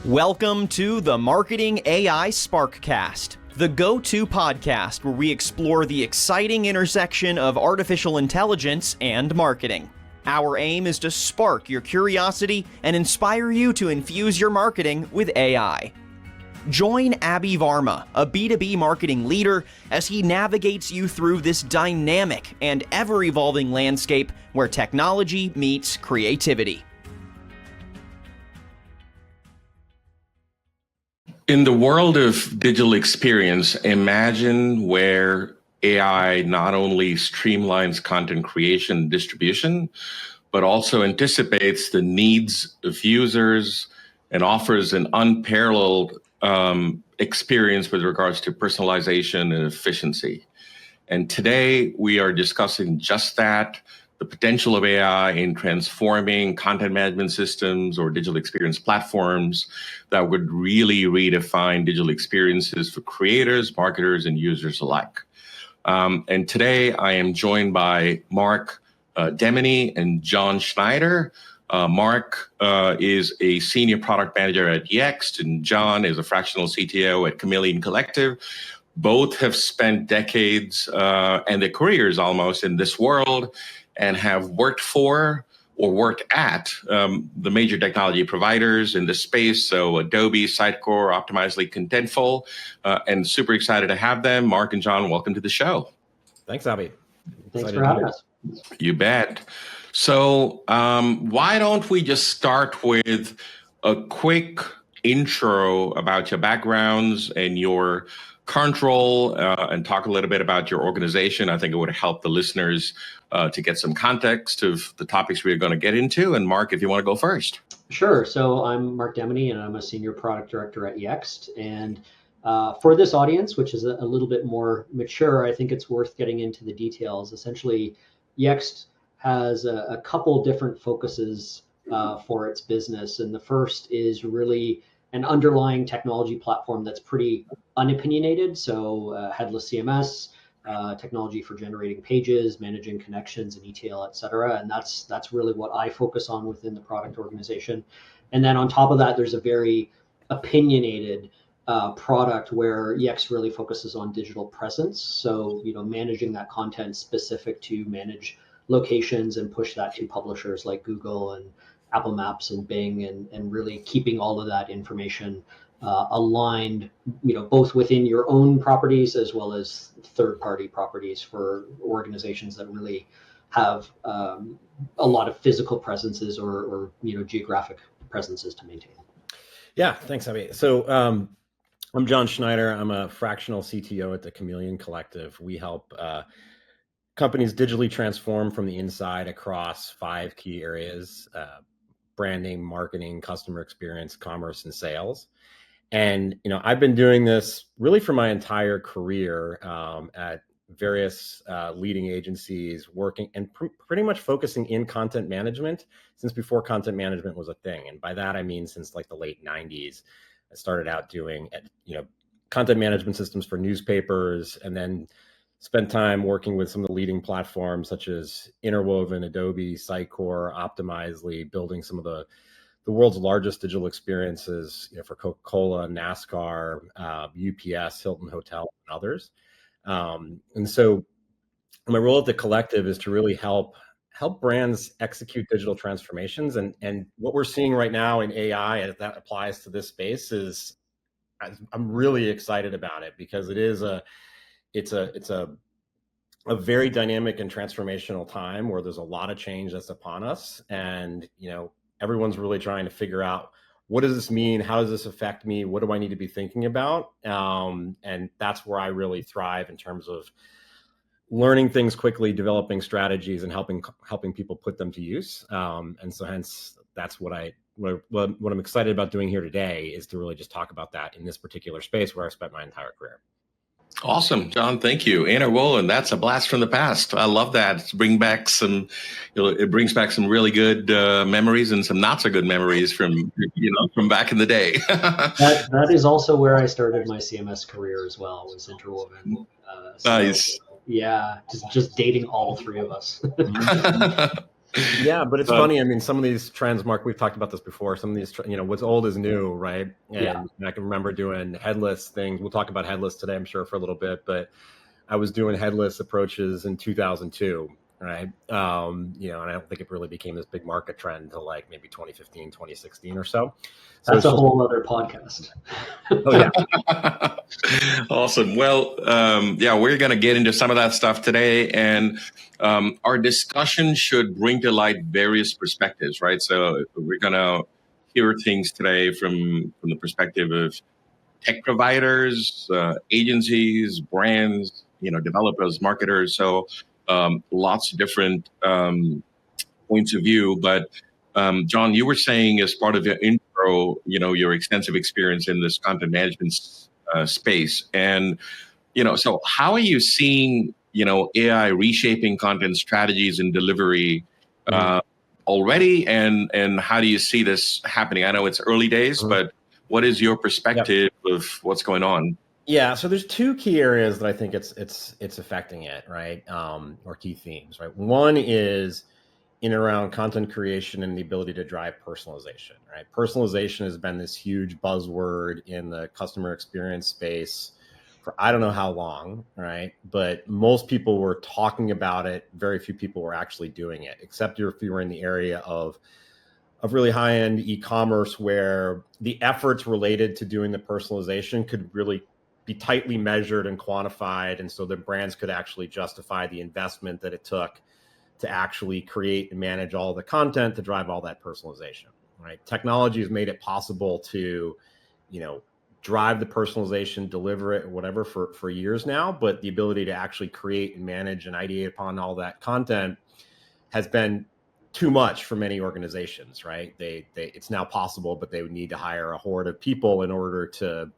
Welcome to the Marketing AI SparkCast, the go-to podcast where we explore the exciting intersection of artificial intelligence and marketing. Our aim is to spark your curiosity and inspire you to infuse your marketing with AI. Join Aby Varma, a B2B marketing leader, as he navigates you through this dynamic and ever-evolving landscape where technology meets creativity. In the world of digital experience, imagine where AI not only streamlines content creation and distribution, but also anticipates the needs of users and offers an unparalleled experience with regards to personalization and efficiency. And today we are discussing just that, the potential of AI in transforming content management systems or digital experience platforms that would really redefine digital experiences for creators, marketers, and users alike. And today I am joined by Mark Demeny and John Schneider. Mark is a senior product manager at Yext, and John is a fractional CTO at Chameleon Collective. Both have spent decades and their careers almost in this world, and have worked for or worked at the major technology providers in this space. So Adobe, Sitecore, Optimizely, Contentful, and super excited to have them. Mark and John, welcome to the show. Thanks, Aby. Thanks for having us. You bet. So why don't we just start with a quick intro about your backgrounds and your current role, and talk a little bit about your organization. I think it would help the listeners to get some context of the topics we're going to get into. And Mark, if you want to go first. Sure. So I'm Mark Demeny, and I'm a senior product director at Yext. And for this audience, which is a little bit more mature, I think it's worth getting into the details. Essentially, Yext has a couple different focuses for its business. And the first is really an underlying technology platform that's pretty unopinionated. So headless CMS, technology for generating pages, managing connections and ETL, et cetera. And that's really what I focus on within the product organization. And then on top of that, there's a very opinionated product where Yext really focuses on digital presence. So, managing that content specific to manage locations and push that to publishers like Google and Apple Maps and Bing, and really keeping all of that information aligned, both within your own properties as well as third-party properties for organizations that really have a lot of physical presences or geographic presences to maintain. Yeah, thanks, Aby. So I'm John Schneider. I'm a fractional CTO at the Chameleon Collective. We help companies digitally transform from the inside across 5 key areas: branding, marketing, customer experience, commerce, and sales. And, I've been doing this really for my entire career at various leading agencies, working and pretty much focusing in content management since before content management was a thing. And by that, I mean, since like the late 90s, I started out doing, content management systems for newspapers, and then spent time working with some of the leading platforms such as Interwoven, Adobe, Sitecore, Optimizely, building some of the world's largest digital experiences, for Coca-Cola, NASCAR, UPS, Hilton Hotel, and others. And so my role at the collective is to really help brands execute digital transformations. And what we're seeing right now in AI, as that applies to this space, is I'm really excited about it, because it's a very dynamic and transformational time where there's a lot of change that's upon us. And, everyone's really trying to figure out, what does this mean? How does this affect me? What do I need to be thinking about? And that's where I really thrive in terms of learning things quickly, developing strategies, and helping people put them to use. And so hence, that's what I'm excited about doing here today, is to really just talk about that in this particular space where I spent my entire career. Awesome, John. Thank you. Interwoven, that's a blast from the past. I love that. It brings back some really good memories and some not so good memories from back in the day. That is also where I started my CMS career as well, was Interwoven. Nice. Yeah, just dating all 3 of us. Yeah, but it's funny. I mean, some of these trends, Mark, we've talked about this before. Some of these, what's old is new, right? And I can remember doing headless things. We'll talk about headless today, I'm sure, for a little bit, but I was doing headless approaches in 2002, right? And I don't think it really became this big market trend until like maybe 2015, 2016 or so. That's a whole other podcast. Oh, yeah. Awesome. Well, we're going to get into some of that stuff today. And our discussion should bring to light various perspectives, right? So we're going to hear things today from the perspective of tech providers, agencies, brands, developers, marketers. So lots of different points of view. But John, you were saying as part of your intro, your extensive experience in this content management space. And, so how are you seeing, AI reshaping content strategies and delivery already? And how do you see this happening? I know it's early days, but what is your perspective of what's going on? Yeah, so there's two key areas that I think it's affecting it, right? Or key themes, right? One is in and around content creation and the ability to drive personalization, right? Personalization has been this huge buzzword in the customer experience space for I don't know how long, right? But most people were talking about it. Very few people were actually doing it, except if you were in the area of really high-end e-commerce where the efforts related to doing the personalization could really be tightly measured and quantified. And so the brands could actually justify the investment that it took to actually create and manage all the content to drive all that personalization, right? Technology has made it possible to, drive the personalization, deliver it, whatever for years now. But the ability to actually create and manage and ideate upon all that content has been too much for many organizations, right? It's now possible, but they would need to hire a horde of people in order to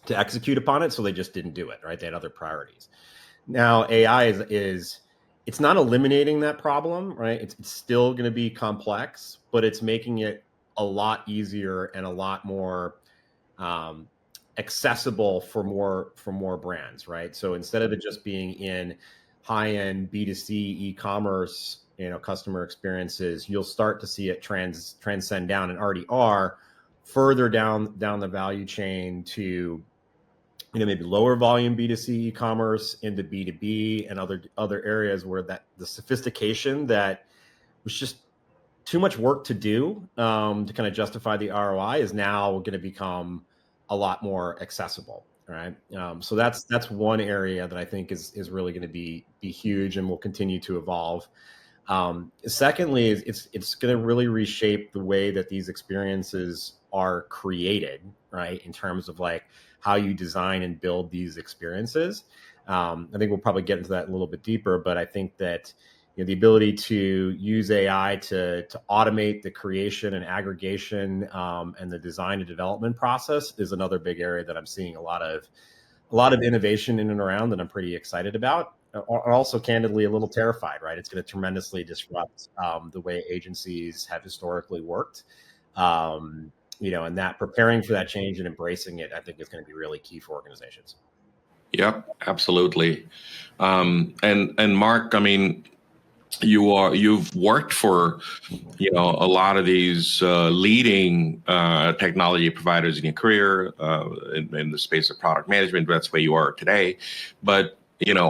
execute upon it. So they just didn't do it, right? They had other priorities. Now AI is it's not eliminating that problem, right? It's still going to be complex, but it's making it a lot easier and a lot more accessible for more brands, right? So instead of it just being in high-end B2C e-commerce, customer experiences, you'll start to see it transcend down, and already are further down the value chain to maybe lower volume B2C e-commerce into B2B and other areas where that the sophistication that was just too much work to do to kind of justify the ROI is now going to become a lot more accessible, right? So that's one area that I think is really going to be huge and will continue to evolve. Secondly, it's going to really reshape the way that these experiences are created, right? In terms of like how you design and build these experiences. I think we'll probably get into that a little bit deeper, but I think that the ability to use AI to automate the creation and aggregation and the design and development process is another big area that I'm seeing a lot of innovation in and around that I'm pretty excited about. Also, candidly, a little terrified, right? It's going to tremendously disrupt the way agencies have historically worked. And that preparing for that change and embracing it, I think, is going to be really key for organizations. Yep, absolutely. And Mark, I mean, you've worked for a lot of these leading technology providers in your career in the space of product management. That's where you are today. But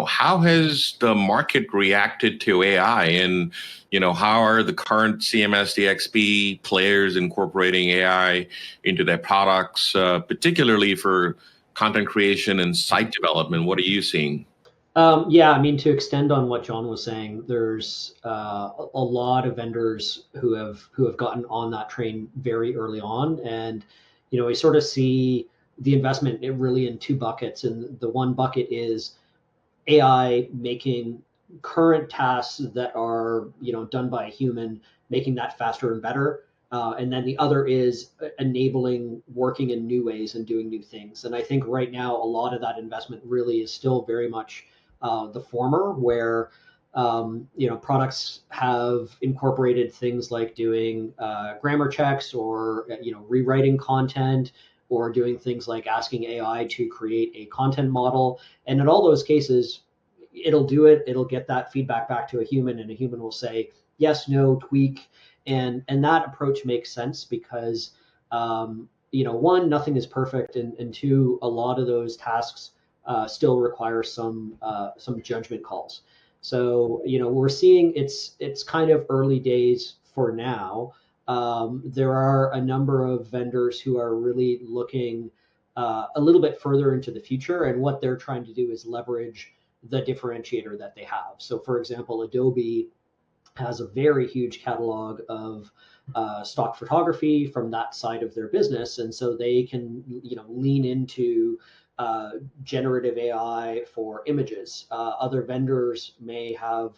how has the market reacted to AI, and how are the current CMS DXP players incorporating AI into their products, particularly for content creation and site development? What are you seeing? I mean, to extend on what John was saying, there's a lot of vendors who have gotten on that train very early on, and we sort of see the investment really in two buckets. And the one bucket is AI making current tasks that are done by a human, making that faster and better. And then the other is enabling working in new ways and doing new things. And I think right now a lot of that investment really is still very much the former, where products have incorporated things like doing grammar checks or rewriting content, or doing things like asking AI to create a content model. And in all those cases, it'll do it. It'll get that feedback back to a human, and a human will say, yes, no, tweak, and that approach makes sense because one, nothing is perfect, and two, a lot of those tasks still require some judgment calls. So we're seeing it's kind of early days for now. There are a number of vendors who are really looking a little bit further into the future, and what they're trying to do is leverage the differentiator that they have. So, for example, Adobe has a very huge catalog of stock photography from that side of their business, and so they can lean into generative AI for images. Other vendors may have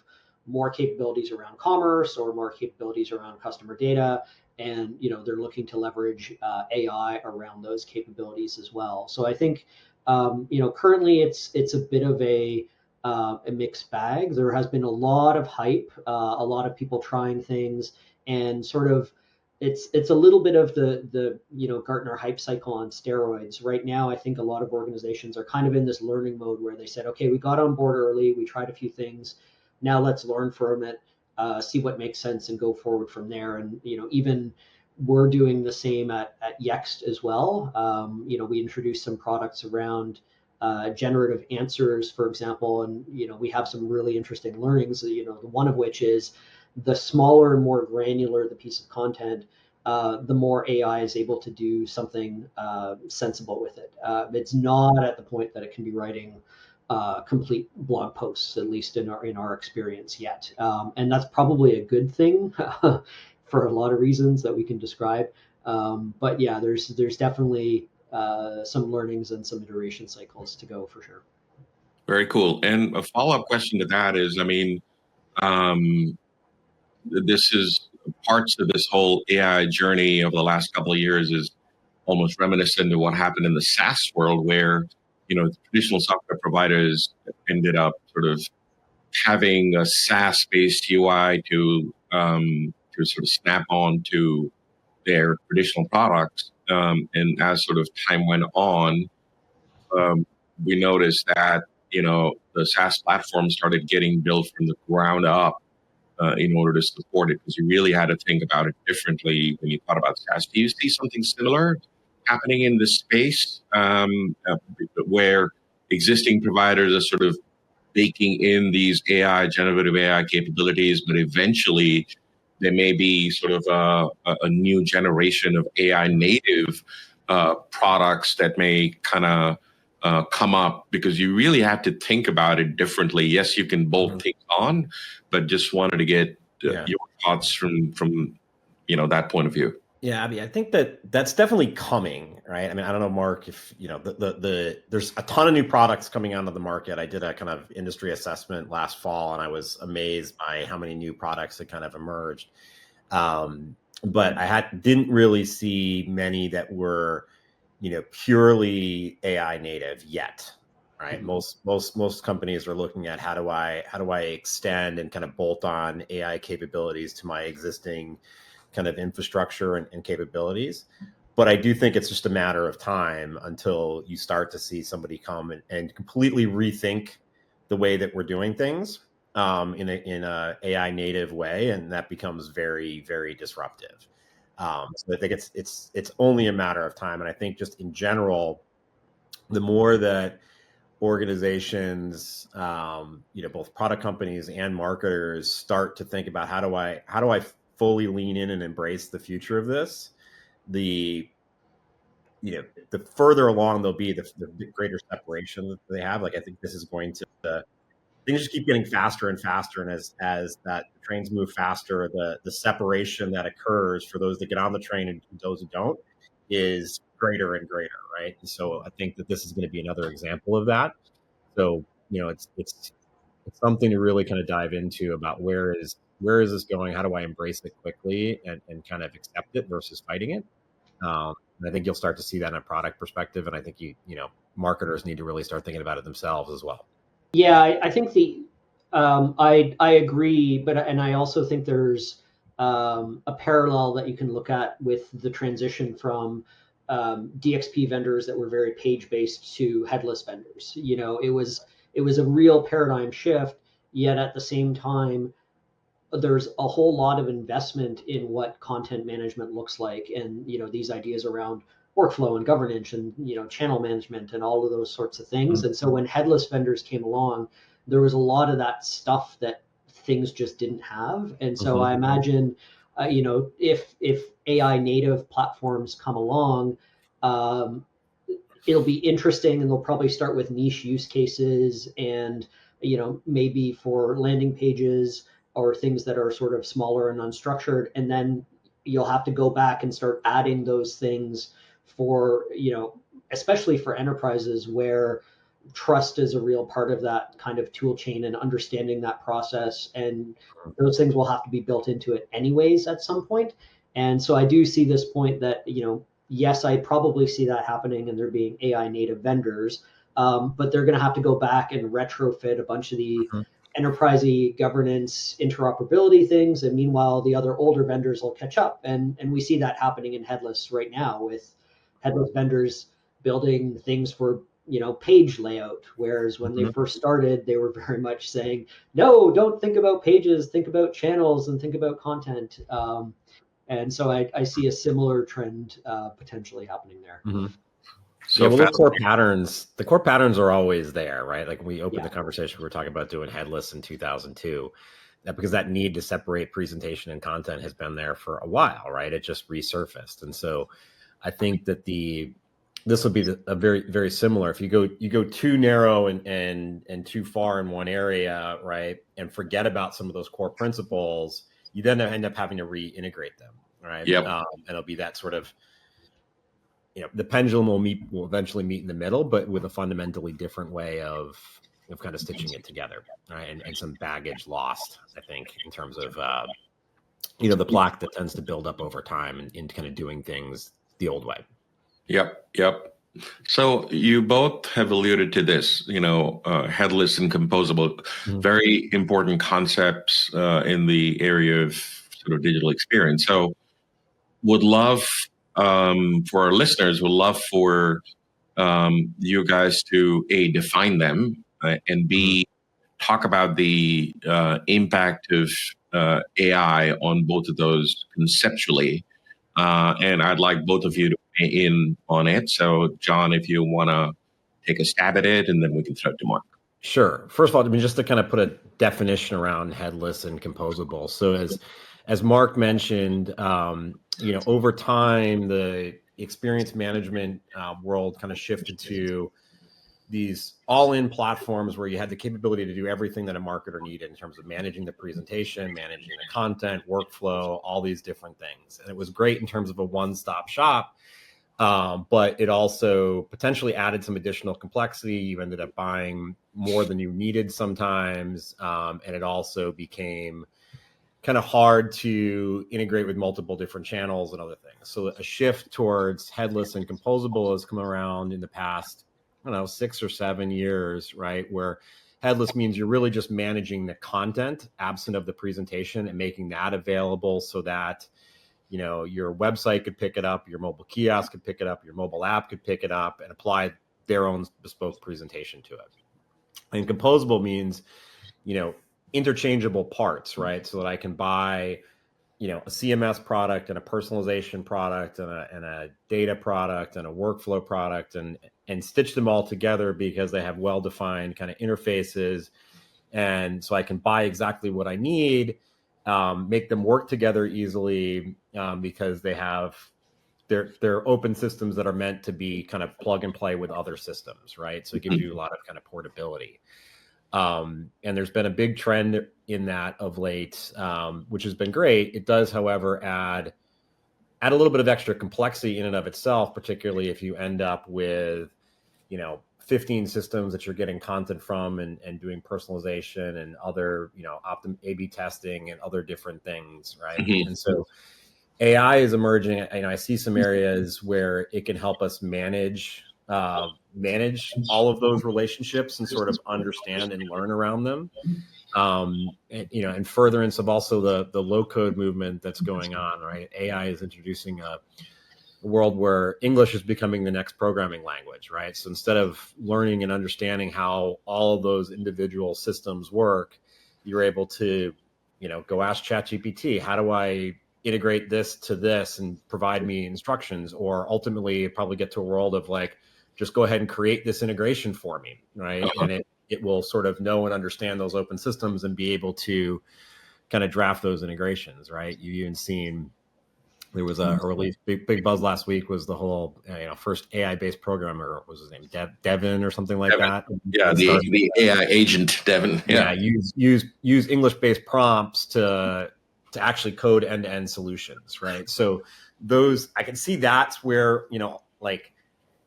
more capabilities around commerce or more capabilities around customer data, and they're looking to leverage AI around those capabilities as well. So I think currently it's a bit of a mixed bag. There has been a lot of hype, a lot of people trying things, and sort of it's a little bit of the Gartner hype cycle on steroids. Right now, I think a lot of organizations are kind of in this learning mode where they said, okay, we got on board early, we tried a few things, now let's learn from it, see what makes sense, and go forward from there. And even we're doing the same at Yext as well. We introduced some products around generative answers, for example, and we have some really interesting learnings. One of which is the smaller and more granular the piece of content, the more AI is able to do something sensible with it. It's not at the point that it can be writing complete blog posts, at least in our experience yet, and that's probably a good thing for a lot of reasons that we can describe. But yeah, there's definitely some learnings and some iteration cycles to go for sure. Very cool. And a follow-up question to that is, I mean, um, this is parts of this whole AI journey over the last couple of years is almost reminiscent of what happened in the SaaS world, where traditional software providers ended up sort of having a SaaS-based UI to sort of snap on to their traditional products. And as sort of time went on, we noticed that the SaaS platform started getting built from the ground up in order to support it, because you really had to think about it differently when you thought about SaaS. Do you see something similar happening in this space, where existing providers are sort of baking in these generative AI capabilities, but eventually there may be sort of a new generation of AI native products that may kind of come up, because you really have to think about it differently. Yes, you can bolt things on, but just wanted to get your thoughts from that point of view. Yeah, Aby, I think that's definitely coming, right? I mean, I don't know, Mark, if there's a ton of new products coming onto the market. I did a kind of industry assessment last fall, and I was amazed by how many new products had kind of emerged. But I didn't really see many that were, purely AI native yet, right? Mm-hmm. Most companies are looking at how do I extend and kind of bolt on AI capabilities to my existing kind of infrastructure and capabilities. But I do think it's just a matter of time until you start to see somebody come and completely rethink the way that we're doing things in a AI native way, and that becomes very, very disruptive. So I think it's only a matter of time, and I think just in general, the more that organizations, both product companies and marketers, start to think about how do I fully lean in and embrace the future of this, the further along they'll be, the greater separation that they have. Like, I think this is going to things just keep getting faster and faster, and as that the trains move faster, the separation that occurs for those that get on the train and those who don't is greater and greater, right? And so I think that this is going to be another example of that. So it's something to really kind of dive into about where is this going? How do I embrace it quickly and kind of accept it versus fighting it? And I think you'll start to see that in a product perspective, and I think marketers need to really start thinking about it themselves as well. Yeah, I think I agree, and I also think there's a parallel that you can look at with the transition from DXP vendors that were very page-based to headless vendors. It was a real paradigm shift, yet at the same time, there's a whole lot of investment in what content management looks like, and these ideas around workflow and governance and channel management and all of those sorts of things. And so when headless vendors came along, there was a lot of that stuff that things just didn't have. And so I imagine if AI native platforms come along, it'll be interesting, and they'll probably start with niche use cases, and maybe for landing pages or things that are sort of smaller and unstructured, and then you'll have to go back and start adding those things for especially for enterprises where trust is a real part of that kind of tool chain and understanding that process, and those things will have to be built into it anyways at some point. And so I do see this point that yes, I probably see that happening and there being AI native vendors, but they're going to have to go back and retrofit a bunch of the enterprise-y governance interoperability things. And meanwhile, the other older vendors will catch up. And we see that happening in headless right now, with headless vendors building things for page layout, whereas when they first started, they were very much saying, no, don't think about pages, think about channels and think about content. And so I see a similar trend potentially happening there. So yeah, well, the core patterns are always there, right? Like when we opened the conversation, we were talking about doing headless in 2002, because that need to separate presentation and content has been there for a while, right? It just resurfaced. And so I think that this will be a very, very similar. If you go too narrow and too far in one area, right, and forget about some of those core principles, you then end up having to reintegrate them, right? Yep. And it'll be that sort of, the pendulum will eventually meet in the middle, but with a fundamentally different way of kind of stitching it together, right? And some baggage lost, I think, in terms of the plaque that tends to build up over time and kind of doing things the old way. Yep. So you both have alluded to this, headless and composable, very important concepts in the area of sort of digital experience. So would love for our listeners, would love for you guys to define them, and B, talk about the impact of AI on both of those conceptually. And I'd like both of you to weigh in on it. So, John, if you want to take a stab at it, and then we can throw it to Mark. Sure. First of all, just to kind of put a definition around headless and composable. So as Mark mentioned, over time, the experience management world kind of shifted to these all-in platforms where you had the capability to do everything that a marketer needed in terms of managing the presentation, managing the content, workflow, all these different things. And it was great in terms of a one-stop shop, but it also potentially added some additional complexity. You ended up buying more than you needed sometimes, and it also became kind of hard to integrate with multiple different channels and other things. So a shift towards headless and composable has come around in the past, 6 or 7 years, right? Where headless means you're really just managing the content absent of the presentation and making that available so that, your website could pick it up, your mobile kiosk could pick it up, your mobile app could pick it up and apply their own bespoke presentation to it. And composable means, interchangeable parts, right? So that I can buy, a CMS product and a personalization product and a data product and a workflow product and stitch them all together because they have well-defined kind of interfaces. And so I can buy exactly what I need, make them work together easily because they have they're open systems that are meant to be kind of plug and play with other systems, right? So it gives you a lot of kind of portability. And there's been a big trend in that of late, which has been great. It does, however, add a little bit of extra complexity in and of itself, particularly if you end up with, 15 systems that you're getting content from and doing personalization and other, A/B testing and other different things, right? And so AI is emerging. I see some areas where it can help us manage all of those relationships and sort of understand and learn around them. And furtherance of also the low code movement that's going on, right? AI is introducing a world where English is becoming the next programming language, right? So instead of learning and understanding how all of those individual systems work, you're able to go ask ChatGPT, how do I integrate this to this and provide me instructions? Or ultimately probably get to a world of like, just go ahead and create this integration for me, right? And it will sort of know and understand those open systems and be able to kind of draft those integrations, right? You've even seen, there was a release, big buzz last week was the whole first AI-based programmer. What was his name? Devin or something like Devin. that. Yeah, the AI agent, Devin. Yeah, use English-based prompts to actually code end-to-end solutions, right? So those, I can see that's where, like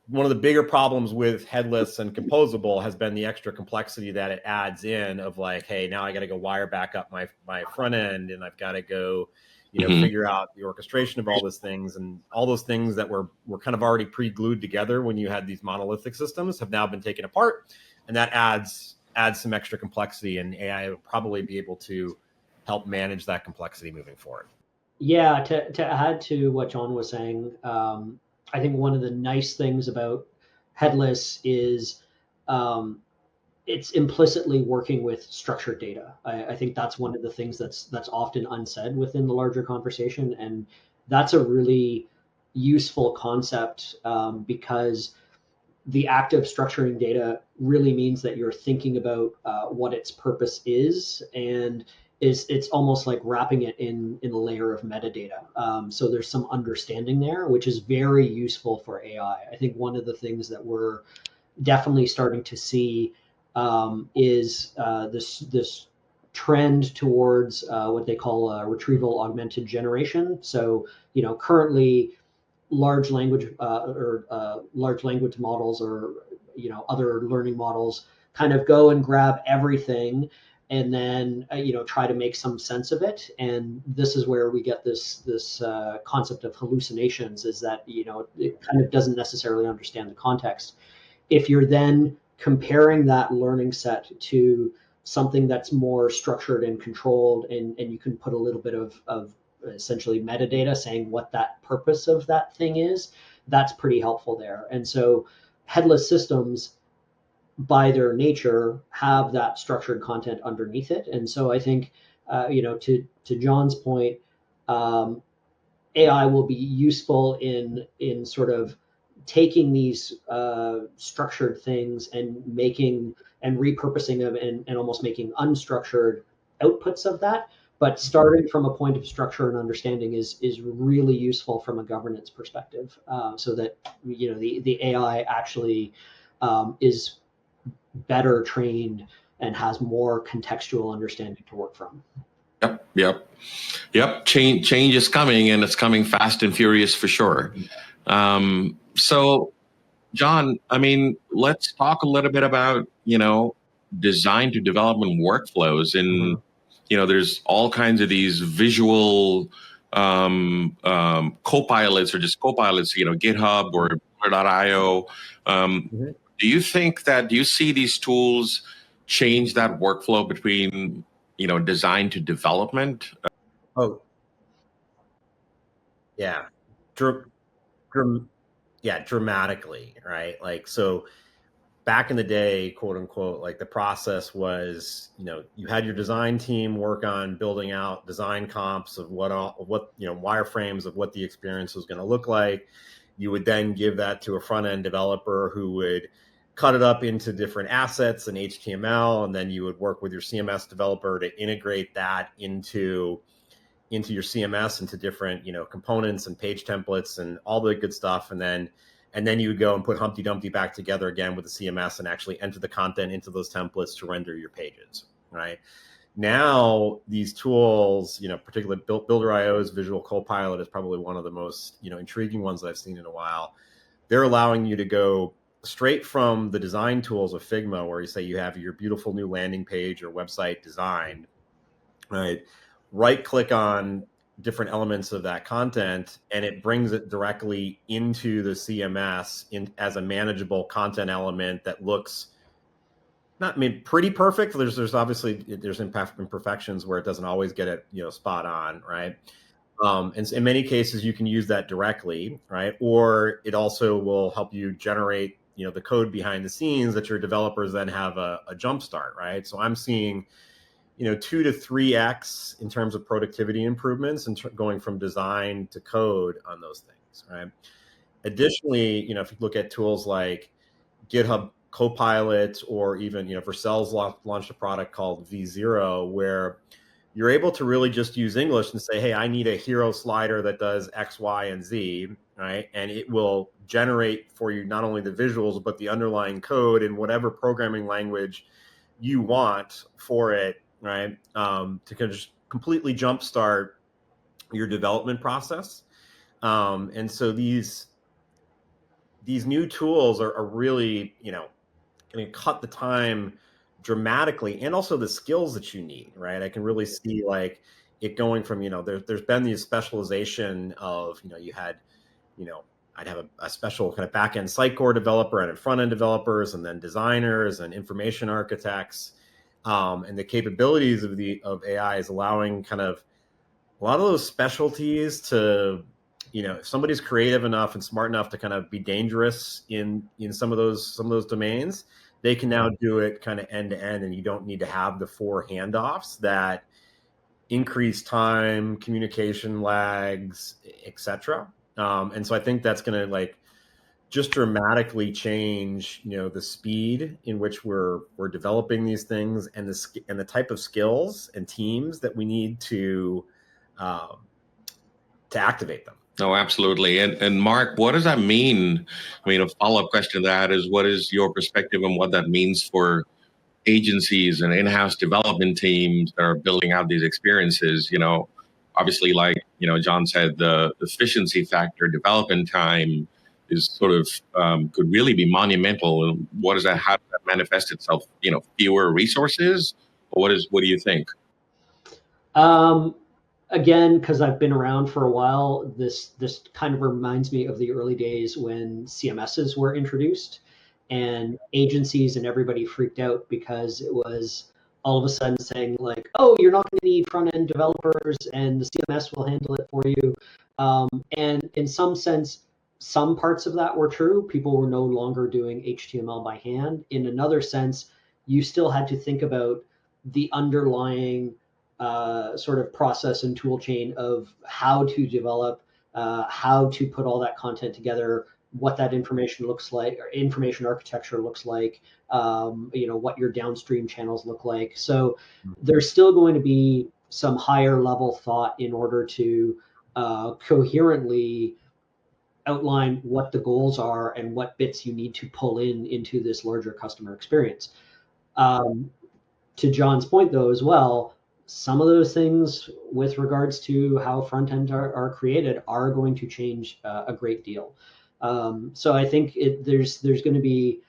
one of the bigger problems with headless and composable has been the extra complexity that it adds in of like, hey, now I got to go wire back up my front end, and I've got to go, figure out the orchestration of all those things, and all those things that were kind of already pre-glued together when you had these monolithic systems have now been taken apart, and that adds some extra complexity, and AI will probably be able to help manage that complexity moving forward. Yeah, to add to what John was saying, I think one of the nice things about headless is it's implicitly working with structured data. I think that's one of the things that's often unsaid within the larger conversation, and that's a really useful concept because the act of structuring data really means that you're thinking about what its purpose is, and it's almost like wrapping it in a layer of metadata. So there's some understanding there, which is very useful for AI. I think one of the things that we're definitely starting to see is this trend towards what they call retrieval augmented generation. So currently large language large language models or other learning models kind of go and grab everything and then try to make some sense of it. And this is where we get this concept of hallucinations, is that it kind of doesn't necessarily understand the context. If you're then comparing that learning set to something that's more structured and controlled, and you can put a little bit of essentially metadata saying what that purpose of that thing is, that's pretty helpful there. And so headless systems, by their nature, have that structured content underneath it. And so I think, to John's point, AI will be useful in sort of taking these structured things and making and repurposing them and almost making unstructured outputs of that. But starting from a point of structure and understanding is really useful from a governance perspective, so that the AI actually is better trained and has more contextual understanding to work from. Yep. Change is coming, and it's coming fast and furious for sure. So, John, I mean, let's talk a little bit about design to development workflows, and there's all kinds of these visual co-pilots or just co-pilots, GitHub or .io. Do you see these tools change that workflow between design to development? Oh, yeah. Dramatically, right? Like, so back in the day, quote unquote, like the process was, you had your design team work on building out design comps of what wireframes of what the experience was going to look like. You would then give that to a front end developer who would cut it up into different assets and HTML, and then you would work with your CMS developer to integrate that into your CMS, into different components and page templates and all the good stuff, and then you would go and put Humpty Dumpty back together again with the CMS and actually enter the content into those templates to render your pages. Right now, these tools, particularly Builder.io's Visual Copilot is probably one of the most intriguing ones that I've seen in a while. They're allowing you to go straight from the design tools of Figma, where you say you have your beautiful new landing page or website designed, right click on different elements of that content, and it brings it directly into the CMS as a manageable content element that looks pretty perfect. There's obviously imperfections where it doesn't always get it spot on, right? And in many cases you can use that directly, right? Or it also will help you generate the code behind the scenes that your developers then have a jump start, right? So I'm seeing 2 to 3x in terms of productivity improvements and going from design to code on those things, right? Additionally, if you look at tools like GitHub Copilot, or even, Vercel's launched a product called V0, where you're able to really just use English and say, hey, I need a hero slider that does X, Y, and Z, right? And it will generate for you not only the visuals, but the underlying code in whatever programming language you want for it, right? To kind of just completely jumpstart your development process. And so these new tools are really, going to cut the time dramatically, and also the skills that you need, right? I can really see like it going from, there's been the specialization of, you had, I'd have a special kind of back-end site core developer and front-end developers, and then designers and information architects. And the capabilities of AI is allowing kind of a lot of those specialties to, if somebody's creative enough and smart enough to kind of be dangerous in some of those domains, they can now do it kind of end to end, and you don't need to have the 4 handoffs that increase time, communication lags, etc. And so I think that's going to like just dramatically change, the speed in which we're developing these things, and the type of skills and teams that we need to activate them. No, absolutely. And Mark, what does that mean? I mean, a follow-up question to that is, what is your perspective on what that means for agencies and in-house development teams that are building out these experiences? Obviously, like, John said, the efficiency factor, development time is sort of could really be monumental. And how does that manifest itself? Fewer resources, or what do you think? Again, because I've been around for a while, this kind of reminds me of the early days when CMSs were introduced, and agencies and everybody freaked out because it was all of a sudden saying like, oh, you're not going to need front-end developers and the CMS will handle it for you. And in some sense, some parts of that were true. People were no longer doing HTML by hand. In another sense, you still had to think about the underlying sort of process and tool chain of how to develop, how to put all that content together, what that information looks like, or information architecture looks like, what your downstream channels look like. So there's still going to be some higher level thought in order to coherently outline what the goals are and what bits you need to pull into this larger customer experience. To John's point, though, as well, some of those things with regards to how front ends are created are going to change a great deal. So I think there's going to be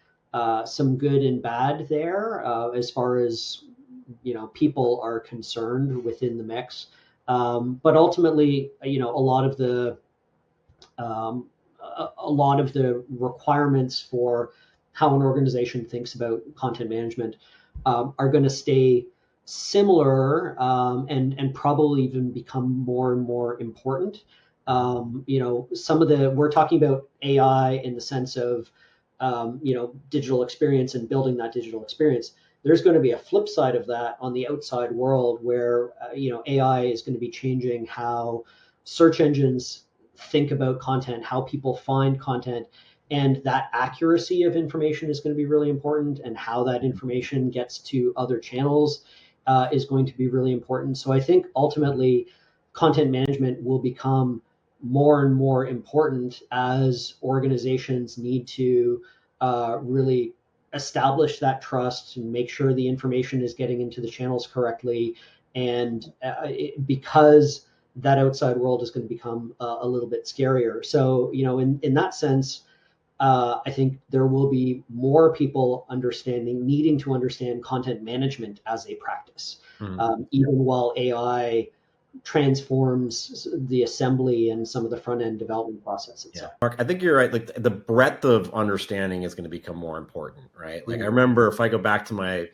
some good and bad there as far as people are concerned within the mix. But ultimately, a lot of the requirements for how an organization thinks about content management are going to stay similar and probably even become more and more important. We're talking about AI in the sense of digital experience and building that digital experience. There's going to be a flip side of that on the outside world where AI is going to be changing how search engines think about content, how people find content, and that accuracy of information is going to be really important, and how that information gets to other channels is going to be really important. So I think ultimately content management will become more and more important as organizations need to really establish that trust and make sure the information is getting into the channels correctly. And because that outside world is going to become a little bit scarier. So, in that sense, I think there will be more people needing to understand content management as a practice, even while AI transforms the assembly and some of the front end development process itself. Yeah. Mark, I think you're right. Like the breadth of understanding is going to become more important, right? Like I remember, if I go back to my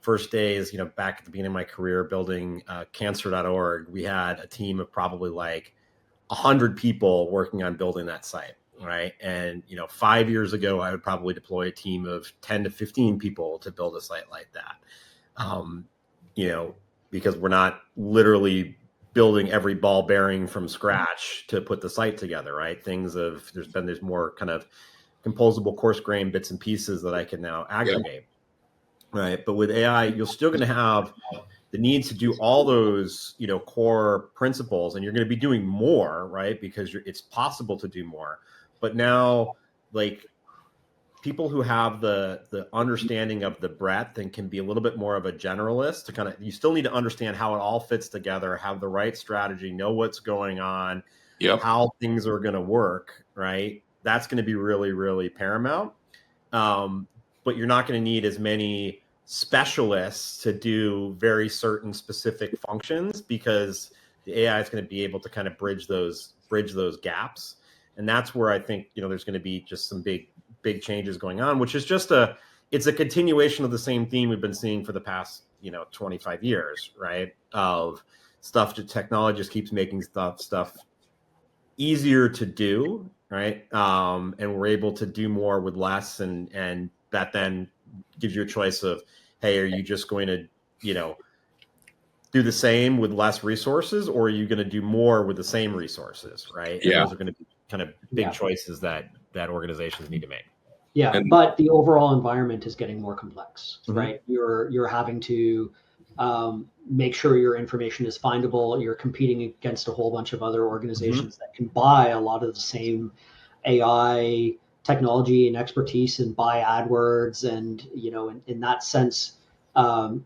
first days, back at the beginning of my career building cancer.org, we had a team of probably like 100 people working on building that site, right? And 5 years ago, I would probably deploy a team of 10 to 15 people to build a site like that. because we're not literally building every ball bearing from scratch to put the site together, right? There's more kind of composable coarse grain bits and pieces that I can now aggregate, right? But with AI, you're still going to have the need to do all those, core principles, and you're going to be doing more, right? Because it's possible to do more. But now, like, people who have the understanding of the breadth and can be a little bit more of a generalist to kind of, you still need to understand how it all fits together, have the right strategy, know what's going on, how things are going to work, right? That's going to be really, really paramount. But you're not going to need as many specialists to do very certain specific functions, because the AI is going to be able to kind of bridge those gaps. And that's where I think, there's going to be just some big changes going on, which is just it's a continuation of the same theme we've been seeing for the past, 25 years, right? Of technology just keeps making stuff easier to do, right? And we're able to do more with less, and that then gives you a choice of, hey, are you just going to, do the same with less resources, or are you going to do more with the same resources, right? And those are going to be kind of big choices that organizations need to make. Yeah, but the overall environment is getting more complex, right? You're having to make sure your information is findable. You're competing against a whole bunch of other organizations that can buy a lot of the same AI technology and expertise and buy AdWords. And, in that sense,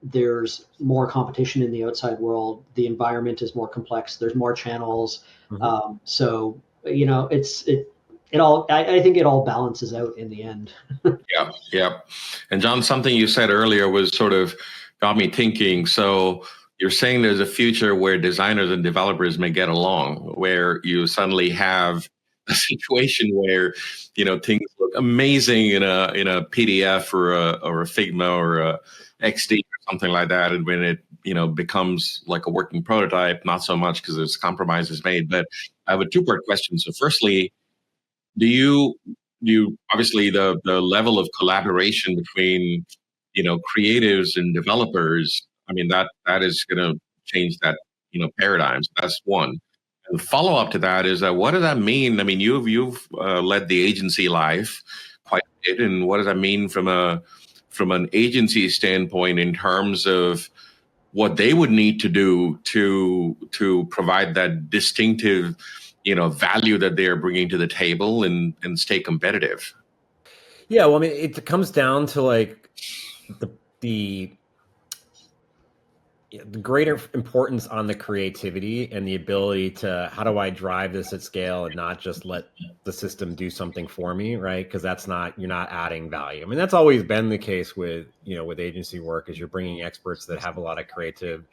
there's more competition in the outside world. The environment is more complex. There's more channels. So, I think it all balances out in the end. Yeah. And John, something you said earlier was sort of got me thinking. So you're saying there's a future where designers and developers may get along, where you suddenly have a situation where, things look amazing in a PDF or a Figma or a XD or something like that. And when it, becomes like a working prototype, not so much because there's compromises made. But I have a two-part question. So firstly, do you obviously the level of collaboration between creatives and developers, I mean that is going to change that paradigm. So that's one. And the follow up to that is that, what does that mean? I mean, you've led the agency life quite a bit, and what does that mean from an agency standpoint in terms of what they would need to do to provide that distinctive value that they're bringing to the table and stay competitive? Yeah, well, I mean, it comes down to like the greater importance on the creativity and the ability to, how do I drive this at scale and not just let the system do something for me, right? Because you're not adding value. I mean, that's always been the case with agency work, is you're bringing experts that have a lot of creative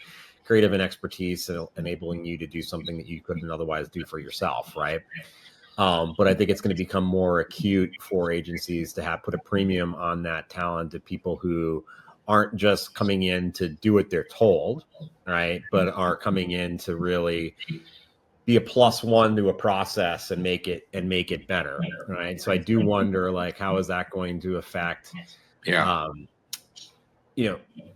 and expertise, and enabling you to do something that you couldn't otherwise do for yourself, right? But I think it's going to become more acute for agencies to put a premium on that talent, to people who aren't just coming in to do what they're told, right? But are coming in to really be a plus one to a process and make it better, right? So I do wonder, like, how is that going to affect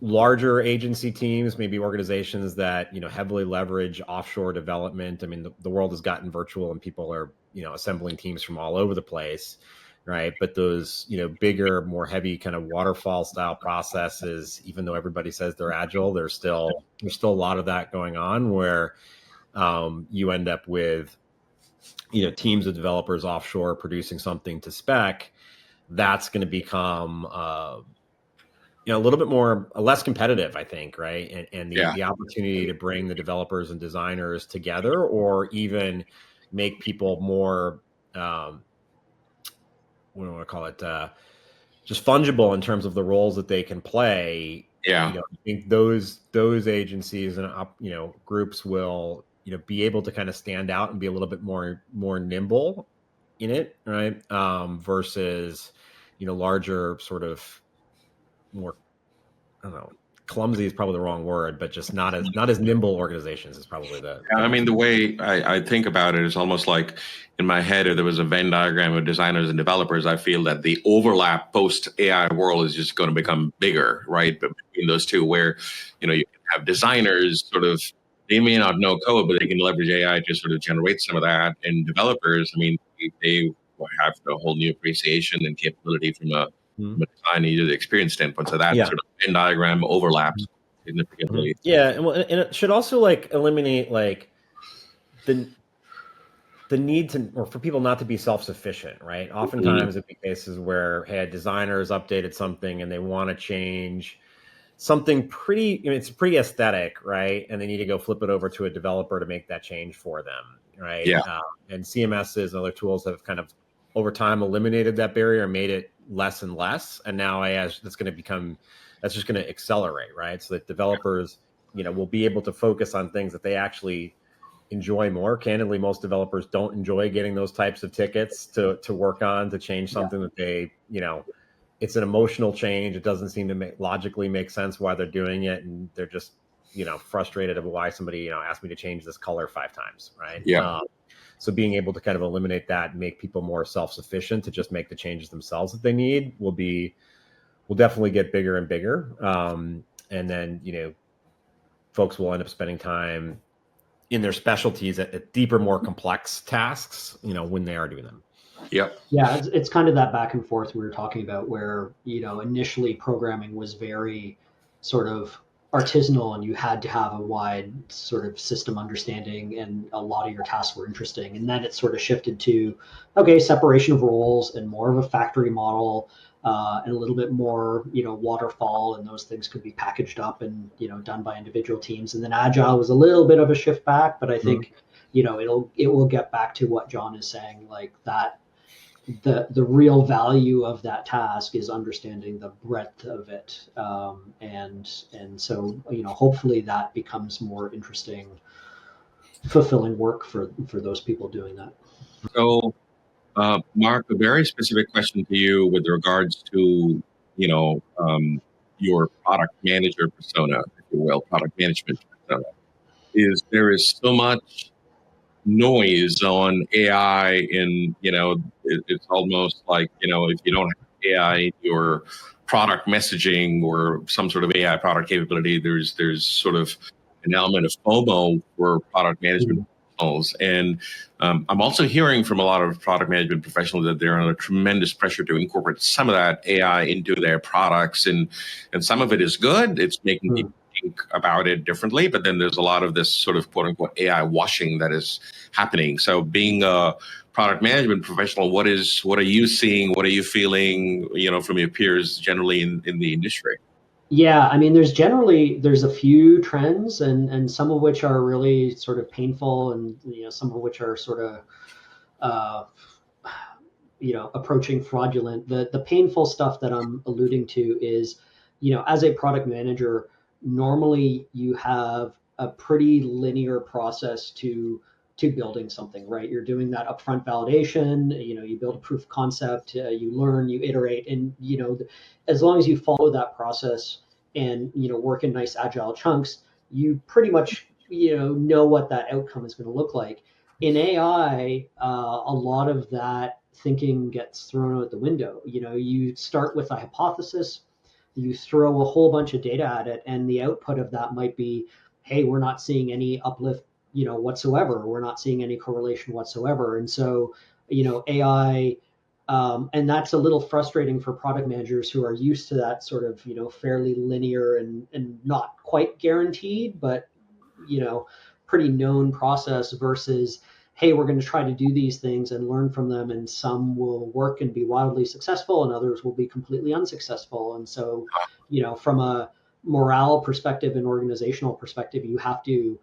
larger agency teams, maybe organizations that, heavily leverage offshore development. I mean, the world has gotten virtual and people are, assembling teams from all over the place, right? But those, bigger, more heavy kind of waterfall style processes, even though everybody says they're agile, there's still a lot of that going on, where you end up with, teams of developers offshore producing something to spec. That's going to become a little bit less competitive, I think, right? And the opportunity to bring the developers and designers together, or even make people more, what do I want to call it, just fungible in terms of the roles that they can play. I think those agencies and groups will be able to kind of stand out and be a little bit more nimble in it, right? Versus larger, sort of more, I don't know, clumsy is probably the wrong word, but just not as nimble organizations is probably I mean, the way I think about it is almost like, in my head, if there was a Venn diagram of designers and developers, I feel that the overlap post AI world is just going to become bigger, right? But between those two, where you can have designers sort of, they may not know code, but they can leverage AI to sort of generate some of that. And developers, I mean, they have a whole new appreciation and capability from a design user experience standpoint. So that sort of Venn diagram overlaps significantly. Yeah, and it should also like eliminate like the need to, or for people not to be self-sufficient, right? Oftentimes it'd be cases where, hey, a designer has updated something and they want to change something pretty, it's pretty aesthetic, right? And they need to go flip it over to a developer to make that change for them, right? Yeah. And CMSs and other tools have kind of over time eliminated that barrier and made it less and less. And now that's just going to accelerate, right? So that developers, will be able to focus on things that they actually enjoy more. Candidly, most developers don't enjoy getting those types of tickets to work on, to change something that they, it's an emotional change. It doesn't seem to logically make sense why they're doing it. And they're just, frustrated of why somebody, asked me to change this color 5 times. Right. Yeah. So being able to kind of eliminate that and make people more self-sufficient to just make the changes themselves that they need will definitely get bigger and bigger. And then, folks will end up spending time in their specialties at deeper, more complex tasks, when they are doing them. Yep. Yeah, it's kind of that back and forth we were talking about where, initially programming was very sort of artisanal and you had to have a wide sort of system understanding and a lot of your tasks were interesting. And then it sort of shifted to, okay, separation of roles and more of a factory model and a little bit more, waterfall, and those things could be packaged up and, done by individual teams. And then agile was a little bit of a shift back, but I think, it will get back to what John is saying, like that. The real value of that task is understanding the breadth of it, and so hopefully that becomes more interesting, fulfilling work for those people doing that. So, Mark, a very specific question to you with regards to your product manager persona, if you will, product management persona, is there is so much noise on AI in, it's almost like, if you don't have AI in your product messaging or some sort of AI product capability, there's sort of an element of FOMO for product management professionals. And I'm also hearing from a lot of product management professionals that they're under tremendous pressure to incorporate some of that AI into their products. And some of it is good. It's making people think about it differently, but then there's a lot of this sort of quote unquote AI washing that is happening. So being a product management professional, what are you seeing? What are you feeling, from your peers generally in the industry? Yeah, I mean, there's a few trends and some of which are really sort of painful and, some of which are sort of, approaching fraudulent. The painful stuff that I'm alluding to is, as a product manager, normally you have a pretty linear process to building something, right? You're doing that upfront validation, you build a proof of concept, you learn, you iterate, and, as long as you follow that process and, work in nice agile chunks, you pretty much, know what that outcome is going to look like. In AI, a lot of that thinking gets thrown out the window. You start with a hypothesis, you throw a whole bunch of data at it, and the output of that might be, hey, we're not seeing any uplift, whatsoever. We're not seeing any correlation whatsoever. And so, AI, and that's a little frustrating for product managers who are used to that sort of, fairly linear and not quite guaranteed, but, pretty known process versus, hey, we're going to try to do these things and learn from them, and some will work and be wildly successful and others will be completely unsuccessful. And so, from a morale perspective and organizational perspective, you have to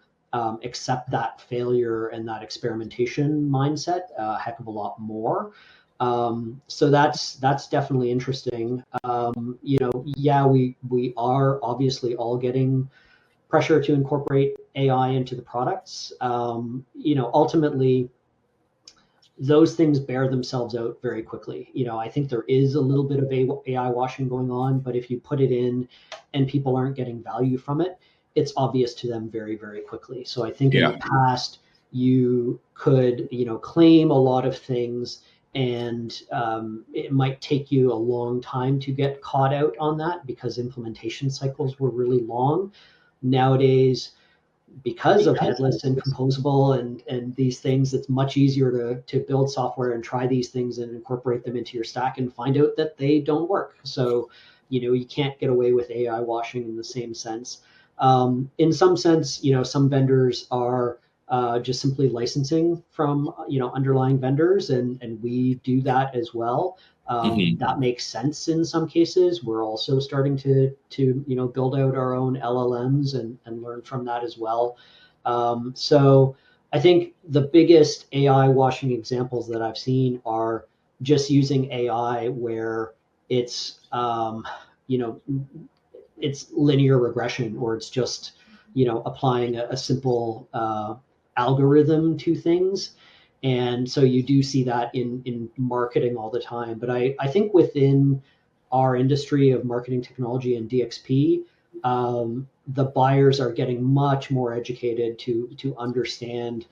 accept that failure and that experimentation mindset a heck of a lot more. So that's definitely interesting. Yeah, we are obviously all getting pressure to incorporate AI into the products. Ultimately, those things bear themselves out very quickly. I think there is a little bit of AI washing going on, but if you put it in and people aren't getting value from it, it's obvious to them very, very quickly. So I think in the past, you could, claim a lot of things, and it might take you a long time to get caught out on that because implementation cycles were really long. nowadays, because of headless and composable and these things, it's much easier to build software and try these things and incorporate them into your stack and find out that they don't work. So, you can't get away with AI washing in the same sense. In some sense, some vendors are just simply licensing from, underlying vendors, and we do that as well. That makes sense in some cases. We're also starting to build out our own LLMs and learn from that as well. So I think the biggest AI washing examples that I've seen are just using AI where it's it's linear regression, or it's just applying a simple algorithm to things. And so you do see that in marketing all the time. But I think within our industry of marketing technology and DXP, the buyers are getting much more educated to understand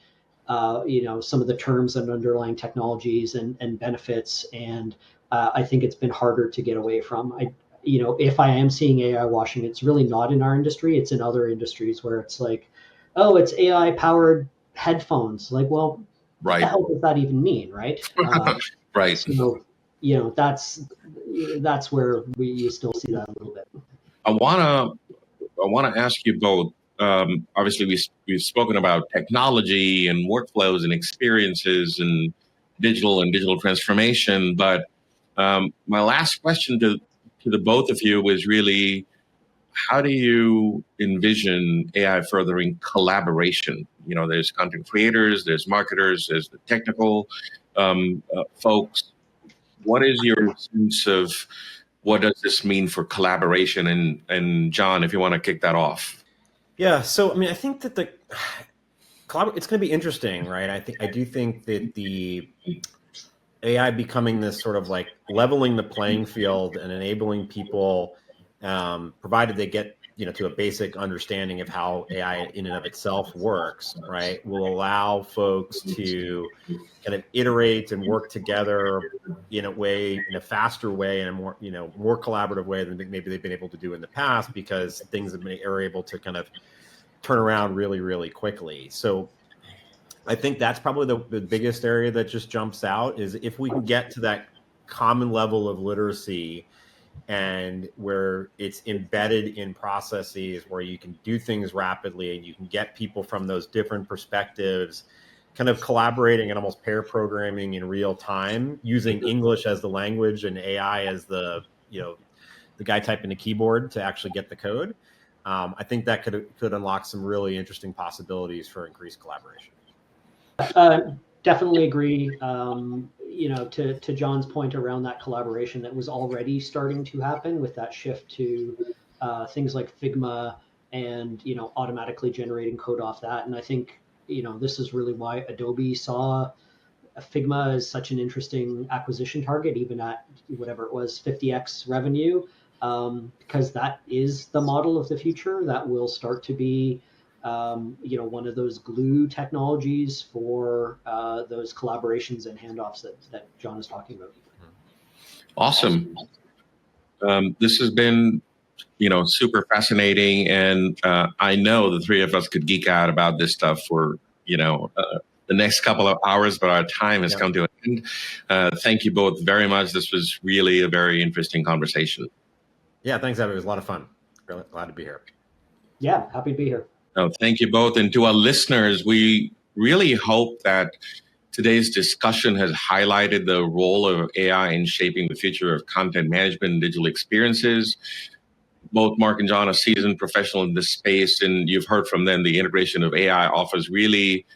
some of the terms and underlying technologies and benefits. And I think it's been harder to get away from. If I am seeing AI washing, it's really not in our industry. It's in other industries where it's like, oh, it's AI powered headphones. Like, well, what the hell does that even mean, right? Right. So, that's where you still see that a little bit. I wanna ask you both. Obviously, we've spoken about technology and workflows and experiences and digital transformation. But my last question to the both of you was really, how do you envision AI furthering collaboration? There's content creators, there's marketers, there's the technical folks. What is your sense of what does this mean for collaboration? And John, if you want to kick that off. Yeah. So, I think that it's going to be interesting, right? I do think that the AI becoming this sort of like leveling the playing field and enabling people, provided they get to a basic understanding of how AI in and of itself works, right, will allow folks to kind of iterate and work together in a faster way, and a more collaborative way than maybe they've been able to do in the past, because things are able to kind of turn around really, really quickly. So I think that's probably the biggest area that just jumps out, is if we can get to that common level of literacy, and where it's embedded in processes where you can do things rapidly and you can get people from those different perspectives kind of collaborating and almost pair programming in real time, using English as the language and AI as the guy typing the keyboard to actually get the code. I think that could unlock some really interesting possibilities for increased collaboration. Definitely agree. To John's point around that collaboration that was already starting to happen with that shift to things like Figma and automatically generating code off that. And I think this is really why Adobe saw Figma as such an interesting acquisition target, even at whatever it was, 50x revenue, because that is the model of the future. That will start to be one of those glue technologies for those collaborations and handoffs that John is talking about. Awesome. This has been, super fascinating, and I know the three of us could geek out about this stuff for, the next couple of hours, but our time has come to an end. Thank you both very much. This was really a very interesting conversation. Yeah, thanks, Aby. It was a lot of fun. Really glad to be here. Yeah, happy to be here. Thank you both. And to our listeners, we really hope that today's discussion has highlighted the role of AI in shaping the future of content management and digital experiences. Both Mark and John are seasoned professionals in this space, and you've heard from them, the integration of AI offers really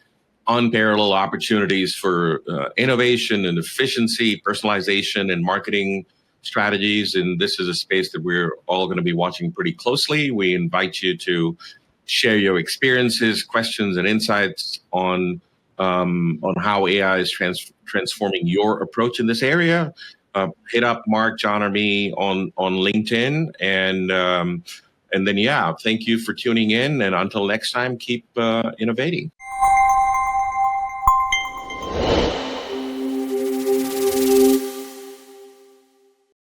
unparalleled opportunities for innovation and efficiency, personalization, and marketing strategies. And this is a space that we're all going to be watching pretty closely. We invite you to share your experiences, questions, and insights on how AI is transforming your approach in this area. Hit up Mark, John, or me on LinkedIn, and then thank you for tuning in. And until next time, keep innovating.